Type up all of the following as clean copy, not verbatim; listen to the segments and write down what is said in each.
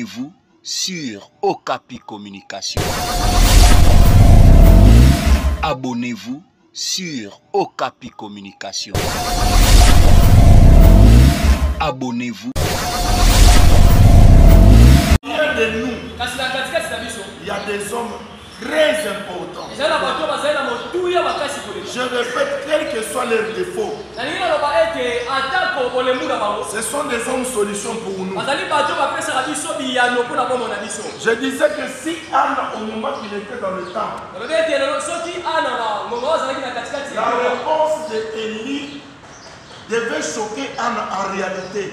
Abonnez-vous sur Okapi Communication. Abonnez-vous sur Okapi Communication. Abonnez-vous. Il y a de nous, il y a des hommes très importants. Je répète, quels que soient leurs défauts, ce sont des hommes solutions pour nous. Je disais que si Anne, au moment qu'il était dans le temple, la réponse d'Élie devait choquer Anne en réalité.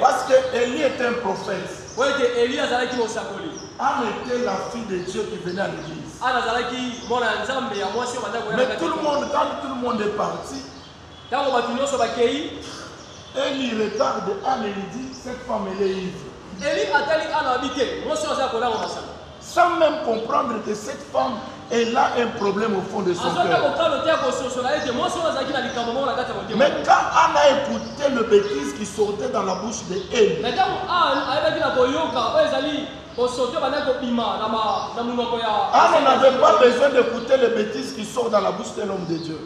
Parce que Élie est un prophète. Anne était la fille de Dieu qui venait à l'église. Mais tout le monde, quand tout le monde est parti, Élie regarde Anne et il dit, cette femme elle est ivre. Sans même comprendre que cette femme, elle a un problème au fond de son cœur. Mais quand Anne a écouté le bêtise qui sortait dans la bouche d'Élie, Anne n'avait pas besoin d'écouter les bêtises qui sortent dans la bouche d'un homme de Dieu.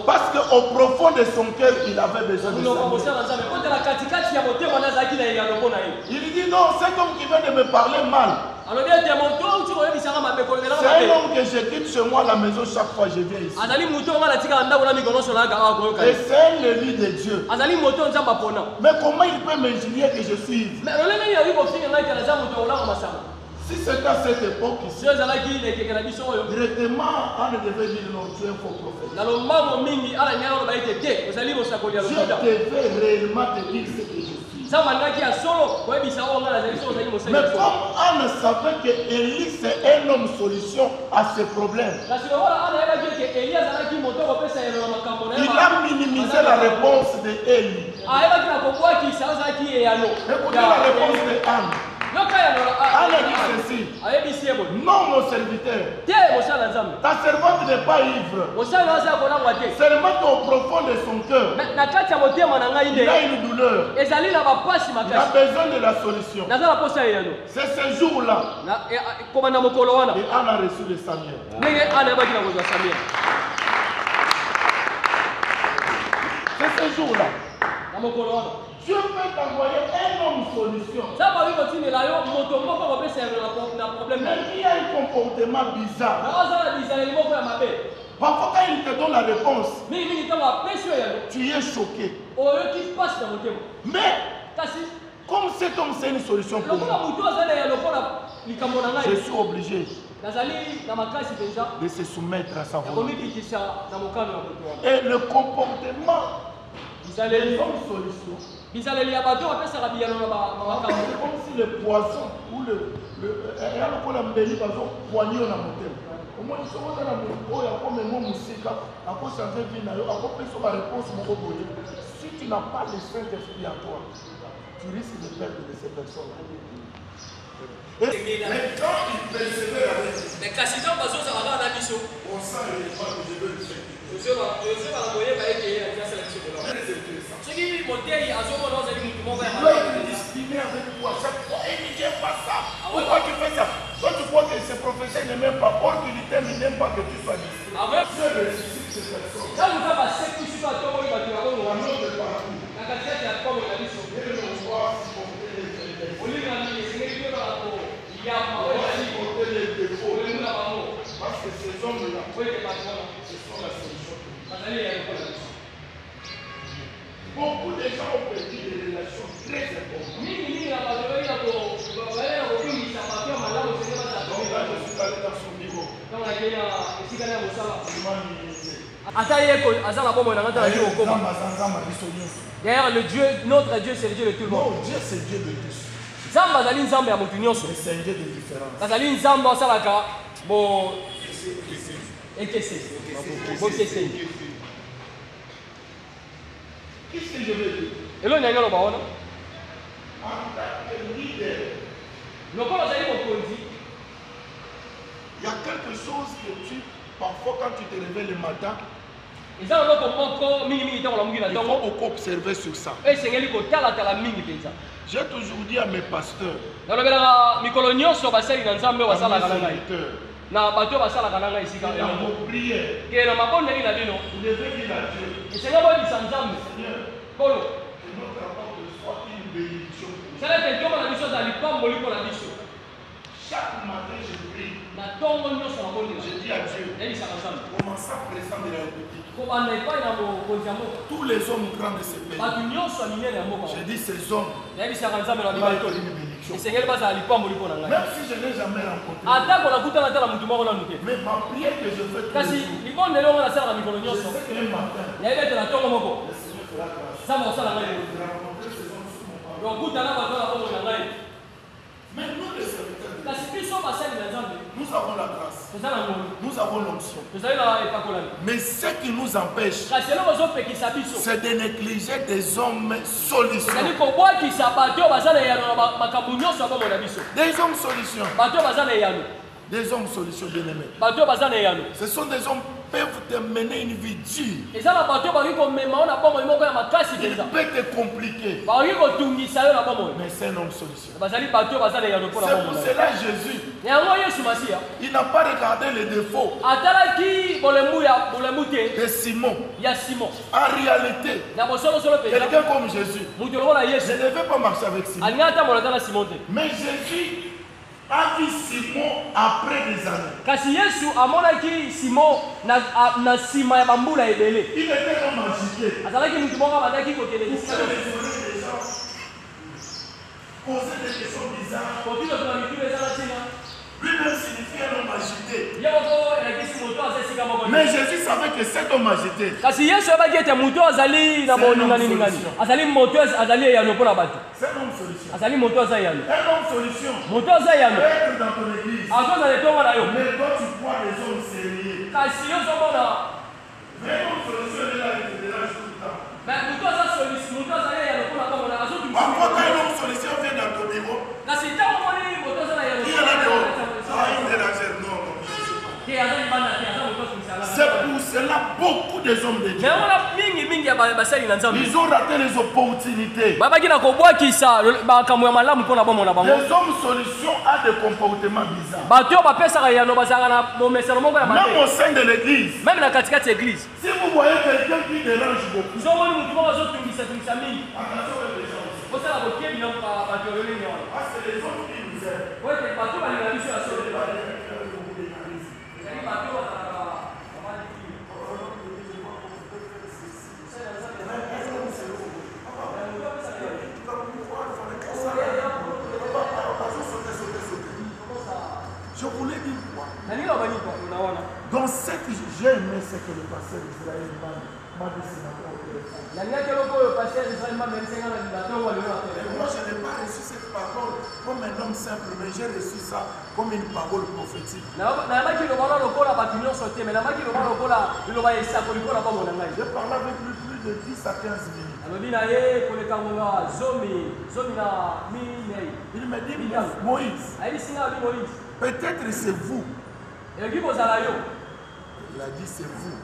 Parce qu'au profond de son cœur, il avait besoin de ça. Il dit non, cet homme qui vient de me parler mal, c'est un homme que je quitte chez moi à la maison chaque fois que je viens ici. Et c'est un élu de Dieu. Mais comment il peut m'injurier que je suis ivre? Si c'est à cette époque ici, directement, on devait dire non, tu es un faux prophète. Je devais réellement te dire ce que je suis. Mais comme Anne savait que Élie c'est un homme solution à ses problèmes, il a minimisé la réponse d'Élie. Écoutez la réponse d'Anne. Anne dit ceci. Non, mon serviteur. Ta servante n'est pas ivre. Seulement qu'au profond de son cœur, il a une douleur. Il a besoin de la solution. C'est ce jour-là. Et Anne a reçu le Samuel. C'est ce jour-là. Dieu peut t'envoyer un homme solution. Mais il y a un comportement bizarre. Parfois quand il te donne la réponse, tu es choqué. Mais comme cet homme c'est une solution pour moi, je suis obligé de se soumettre à sa volonté. Et le comportement des hommes solutions, c'est comme si le poisson ou le poignet dans mon thème. Au moins, si tu n'as pas le Saint-Esprit à toi, tu risques de perdre de ces personnes-là. Mais quand il persévère avec lui, on sent réellement que je veux le faire. Il doit être discipliné avec toi chaque fois. Et il ne dit pas ça. Pourquoi tu fais ça? Toi tu crois que ce professeur ne m'aime pas. Or qu'il t'aime, il n'aime pas que tu sois discipliné. Je ressuscite ces personnes. La note de partout. Et l'on voit supporter les défauts. Parce que ces hommes-là, ce sont la solution. Beaucoup de gens ont perdu des relations très importantes. Donc là, je suis allé dans son bureau. D'ailleurs, notre Dieu, c'est le Dieu de tout le monde. Non, Dieu, c'est Dieu de tous. Mais c'est un Dieu de différence. Qu'est-ce que je veux dire? En tant que leader, il y a quelque chose que parfois quand tu te réveilles le matin, Il faut beaucoup observer sur ça. J'ai toujours dit à mes pasteurs, na bato basala kananga isika na prière, ke na makonde ni na bino esenga bodisa nzambe kolo sala te toma na biso za lipambo liko na biso chaque matin je prie na tongo nyonso na bonde je dis à Dieu commençant président de la République tous les hommes grands de ce pays je dis ces hommes même si je n'ai jamais rencontré mais ma prière que je fais kasi likonde leo na sala mikolo nyonso ya ebe na tongo moko sama osala ngai lokuta na bato na bongo na ngai mais nous les serviteurs kasi biso basali na nzambe nous avons la grâce nous avons l'onction mais ce qui nous empêche c'est de négliger des hommes solutions des hommes solutions des hommes solutions bien-aimés. Ce sont des hommes qui peuvent te mener une vie dure. Il peut te compliquer. Mais c'est un homme solution. C'est pour cela Jésus, il n'a pas regardé les défauts de Simon. En réalité, quelqu'un comme Jésus, je ne vais pas marcher avec Simon. Mais Jésus a vu Simon après des années. Kasi Yesu amonaki Simon na sima ya bambula ebele. Il était comme agité. Azalaki mutu moko abandaki kokende bisika. Poser des questions bizarres. Kokilo tuna mitule ezala tina. Lui-même signifie un homme agité. Mais Jésus savait que cet homme agité. Kasi Yesu abaki ete mutu azali na boninga nini ngani. Azali moto azali ya lokola bato. C'est un homme solution. Azali moto azali ya. Un homme solution. Moto azali ya. Être dans ton église. Akoza le tonga na yo. Mais toi tu crois des hommes sérieux. Kasi yo zomona. Mais un homme solution est là et te dérange tout le temps. Mais moto azali solution, moto azali ya lokola kama na azo tu. Parfois quand un homme solution vient dans ton bureau. Kasi tango moni moto azali ya. Il est là dehors. Il dérange non. C'est pour cela beaucoup des hommes de Dieu. Ils ont raté les opportunités. Les hommes solutions ont des comportements bizarres. Même au sein de l'église. Si vous voyez quelqu'un qui dérange beaucoup, c'est les hommes qui nous aiment. Je voulais dire quoi? Donc ce que j'ai aimé, c'est que le pasteur Israël m'a dessiné. Moi, je n'ai pas reçu cette parole comme un homme simple, mais j'ai reçu ça comme une parole prophétique. Je parlais avec lui plus de 10 à 15 minutes. Il m'a dit, Moïse, peut-être c'est vous. Il a dit, c'est vous.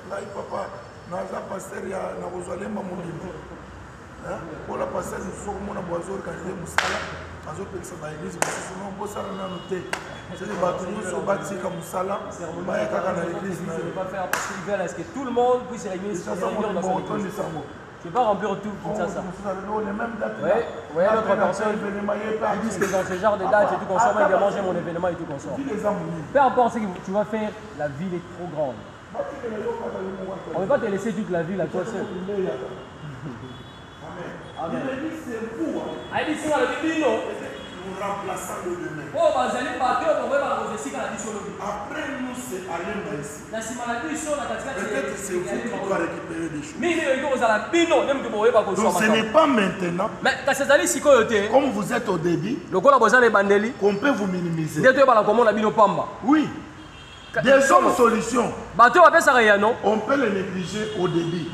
Ngai papa naza pasteur ya na kozwalemba molimo pour la pasteur soko mona boazor kanje musala azo pekisa ba église mosusu non bosala nanu te c'est les bato nyonso batika musala baya kaka na église na yo pas faire parce qu'ils veulent est-ce que tout le monde puisse réunir dans son église. Tu ne peux pas remplir tout ça. Oui, notre personne, ils disent que dans ce genre de date et tout consomme, il va manger mon événement et tout consomme. Peu importe ce que tu vas faire, la ville est trop grande. On ne va pas te laisser toute la ville à toi seul. Amen. Il dit c'est vous. Il dit c'est le bibino. Nous remplaçons le demain. Après nous, c'est aller ici. Peut-être c'est vous qui doit récupérer des choses. Donc ce n'est pas maintenant. Comme vous êtes au débit, qu'on peut vous minimiser. Oui. Des hommes solutions. On peut les négliger au débit.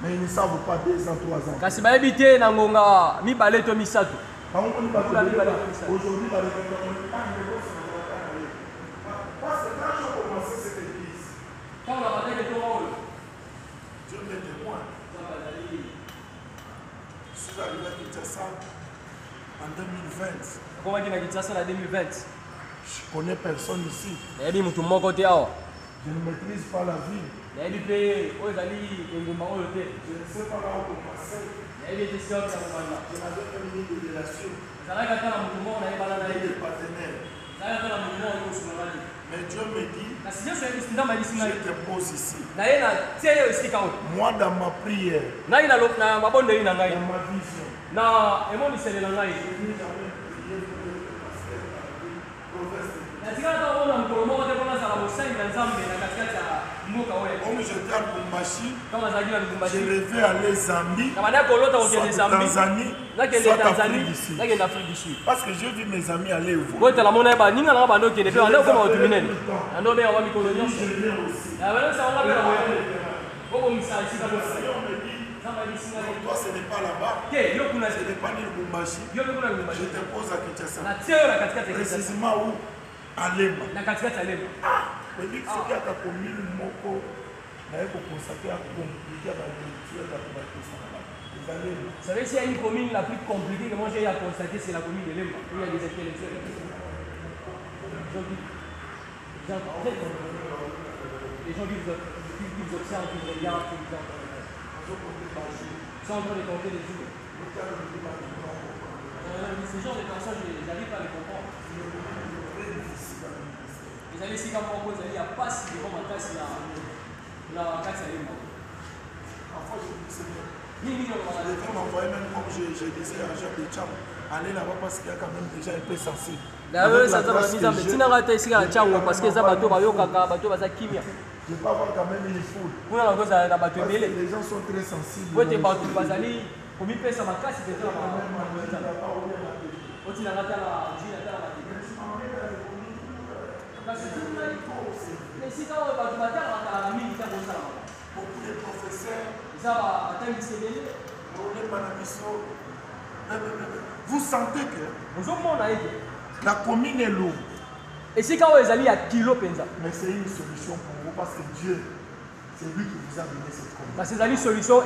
Mais ils ne savent pas 2 ans, 3 ans. Aujourd'hui, Dieu m'est témoin. Je suis arrivé à Kinshasa en 2020. Comment dire Kinshasa en 2020? Je connais personne ici. Je ne maîtrise pas la ville. Je ne sais pas là où passer. Je n'avais pas mis de relation. Des partenaires. Mais Dieu me dit, je te pose ici. Moi, dans ma prière, dans ma vision, comme j'étais à Lubumbashi, je devais aller Zambie, Tanzanie, Afrique du Sud. Parce que j'ai vu mes amis aller où. Je viens aussi. Toi, ce n'est pas là-bas. Ce n'est pas ni Lubumbashi. Je te pose à Kinshasa. Précisément où? À Lemba. Mais dit que ce qui a commis le moko, il faut consacrer à compliquer à la lecture de la Vous savez, s'il y a une commune la plus compliquée que moi j'ai à constater, c'est la commune de Lemba, où il y a des intellectuels. Les gens qui vous observent, qui vous regardent, qui vous entendent. Ils sont en train de compter les jours. Ces gens de personnes, je n'arrive pas à les comprendre. Ils allaient ici comme on il n'y a pas si de ma casse la casse à Lemba. Parfois, je dis Seigneur. Je devrais m'envoyer même comme je disais à Jacques Deschamps, aller là-bas parce qu'il y a quand même déjà un peu sensible. Je peux avoir quand même une foule. Parce que les gens sont très sensibles. Beaucoup de professeurs, vous sentez que la commune est lourde. Et si quand vous allez à kilo penza. Mais c'est une solution pour vous parce que Dieu, c'est lui qui vous a donné cette commune. Parce que c'est une solution.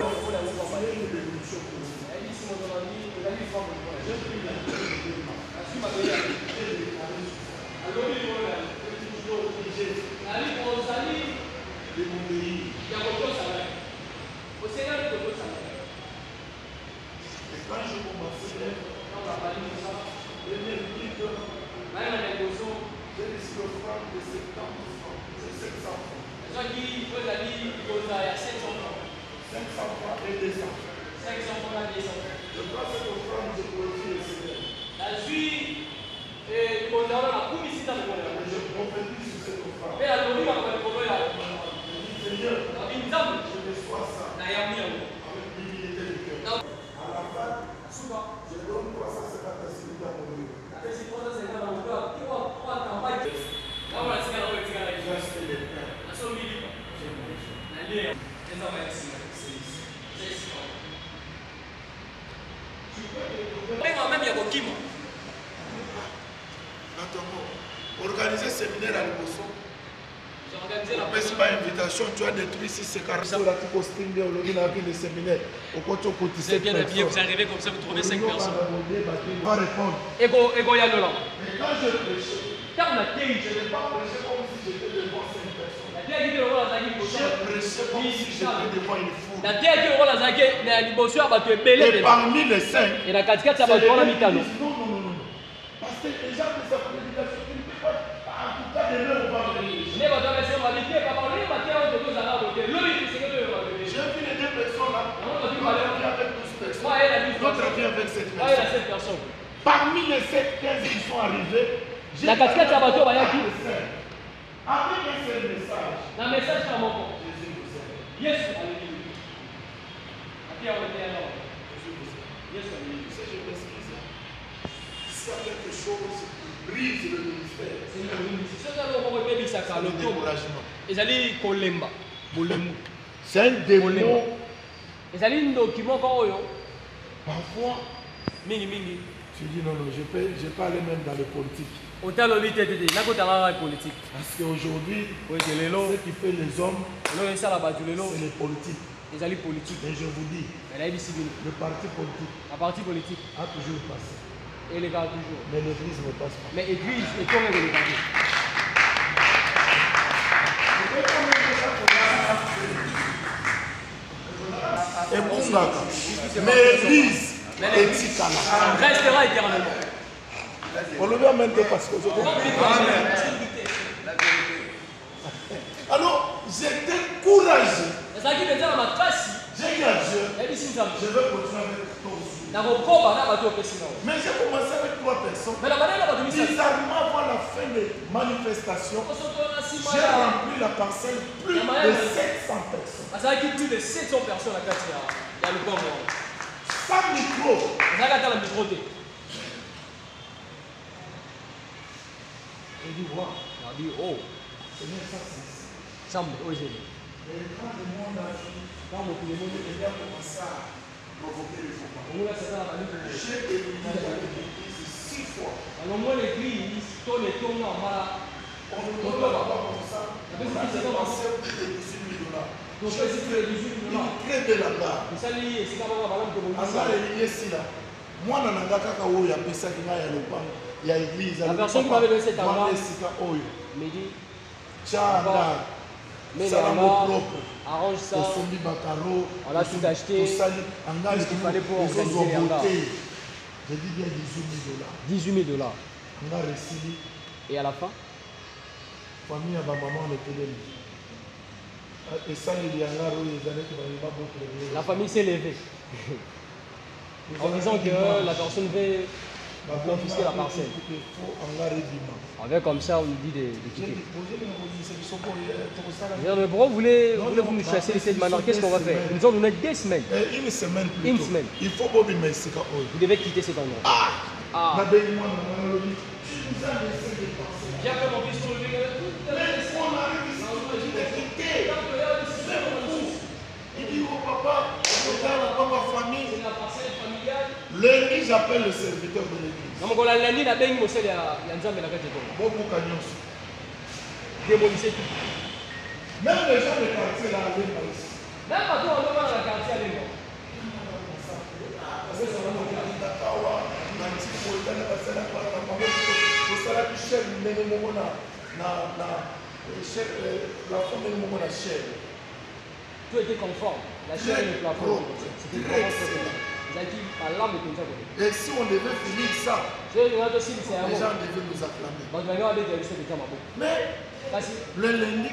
Quand je commençais, j'ai décidé de prendre de 70 francs, c'est 700 francs. 500 francs et 200. Je prends cette offrande, je glorifie le Seigneur. Je prophétise sur cette offrande. Seigneur, je reçois ça avec l'humilité du cœur. À la fin, je donne 350 à celui dans mon livre. Organiser séminaire à Liboso. Pas invitation, tu as détruit 640. C'est bien habillé, vous arrivez comme ça, vous trouvez 5 personnes. Va répondre. Et quand je prêchais, je n'ai pas prêché comme si j'étais devant 5 personnes. J'ai prêché comme si j'étais devant une foule. Et parmi les 5, c'est les gens qui savent parce que les gens de sa prédication, tu ne peux pas, en tout cas, de leur voir. J'ai vu les 2 personnes là, l'autre vient avec 12 personnes, l'autre vient avec 7 personnes. Parmi les 7, 15 qui sont arrivés, j'ai avec un seul message. Jésus vous aime. Je m'excuse. S'il y a quelque chose qui brise le ministère, c'est le découragement. C'est un démon. Parfois, Tu dis non, non, je peux aller même dans les politiques. Parce qu'aujourd'hui, ce qui fait les hommes, c'est les politiques. Et je vous dis, le parti politique a toujours passé. Et les gars toujours. Mais l'église ne passe pas. Mais l'église est quand même les partis. Et mais l'église restera éternellement. On le voit maintenant parce que alors, j'étais courageux. J'ai dit à Dieu, je vais continuer avec toi aussi. Mais j'ai commencé avec 3 personnes. Bizarrement, avant la fin des manifestations, j'ai rempli la parcelle plus de 700 personnes. Plus de 700 personnes à Katia. Il y a le bon monde. Sans micro. J'ai dit, wow. J'ai dit, oh. Ça me dit, et quand le monde a dit, quand le monde a commencé à provoquer les faux. J'ai déménagé l'église 6 fois. Alors moi l'église, tous les tours en bas. On ne peut pas comme ça. On a dépensé plus de $18 000. Il crée de la barre. Moi, je la personne qui m'avait donné cet argent me dit arrange ça, on a tout acheté, tout ce qu'il fallait pour organiser les hangars. J'ai dit bien $18 000. On a reçu. Et à la fin, famille à ma maman était et ça, il y a la famille s'est levée en disant que la personne veut confisquer la parcelle. Avec comme ça, on nous dit de quitter. Mais pourquoi voulez-vous nous chasser cette manière? Qu'est-ce qu'on va faire? Ils nous ont donné 2 semaines. Une semaine plus tôt. Il faut vous devez quitter cet endroit. J'ai fait mon fils sur le il dit au papa, regarde ma famille. C'est la parcelle familiale. Lundi, j'appelle le serviteur de l'église. Démolissez tout. Même les gens de quartier là, ils ici. Même pas tout, on va dans le quartier avec moi. Tout était conforme. La chair et le plafond. C'était vraiment et si on devait finir ça, les gens devaient nous acclamer. Mais le lundi,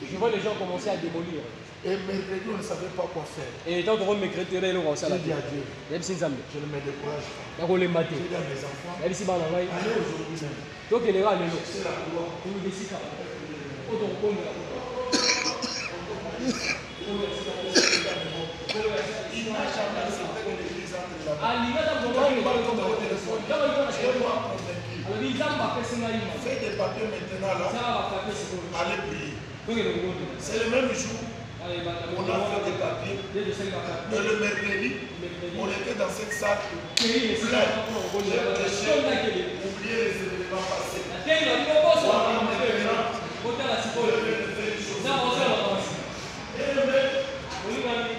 je vois les gens commencer à démolir. Et mercredi, on ne savait pas quoi faire. Et tant qu'on me crée, on va dire à Dieu, je ne me décourage pas. Je dis à mes enfants, allez aujourd'hui même. Donc il est là, c'est la gloire. Il n'a jamais accepté que l'église entre fais des papiers maintenant là. Allez prier. C'est le même jour. On a fait des papiers. Et le mercredi, on était dans cette salle pleine. Oubliez les événements passés.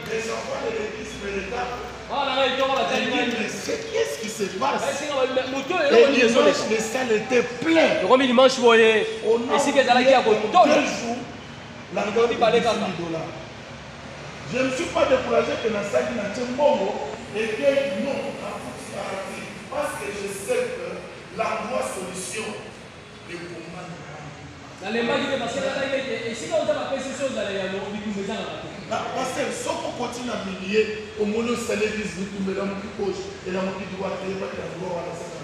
Les enfants de l'église me regardent. Qu'est-ce qui se passe? Et dimanche, les salles étaient pleines. On a 2 jours. Je ne me suis pas découragé que la salle n'a pas bon et que non, parce que je sais que l'endroit solution, le combat parce que si on continue à millier, au moins le salaire est tombé dans mon gauche et dans mon droit, il n'y a pas de droit à la salle.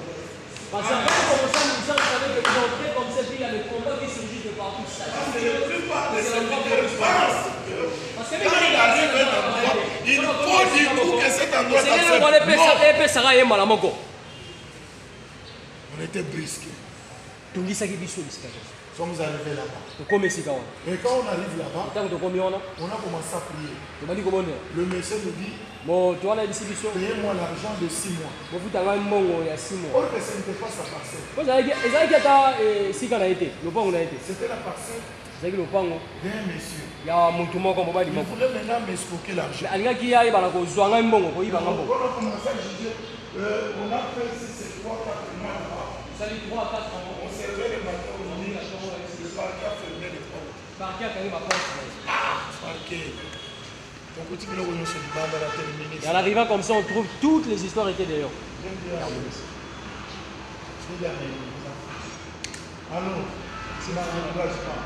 Parce que quand on commence à nous savez que vous entrez comme ça, il y a des combats qui surgissent de partout. La plupart des serviteurs pensent que quand il arrive à un endroit, il faut du coup que cet endroit est on était brisqués. sommes arrivés là-bas. Et quand on arrive là-bas, on a commencé à prier. Le monsieur nous dit, payez-moi l'argent de 6 mois. Or que ce n'était pas sa parcelle. C'était la parcelle d'un monsieur. Il voulait maintenant m'escroquer l'argent. On a commencé à juger. On a fait 6 et 3, 4 mois là-bas. On servait le matin au lit, le parquet a fermé les portes. Parquet. Et en arrivant comme ça, on trouve toutes les histoires étaient d'ailleurs. Alors, c'est ma langage pas.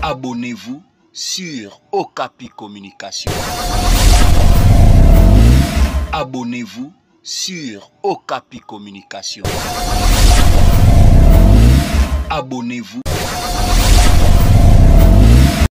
Abonnez-vous sur Okapi Communication. Abonnez-vous sur Okapi Communication. Abonnez-vous.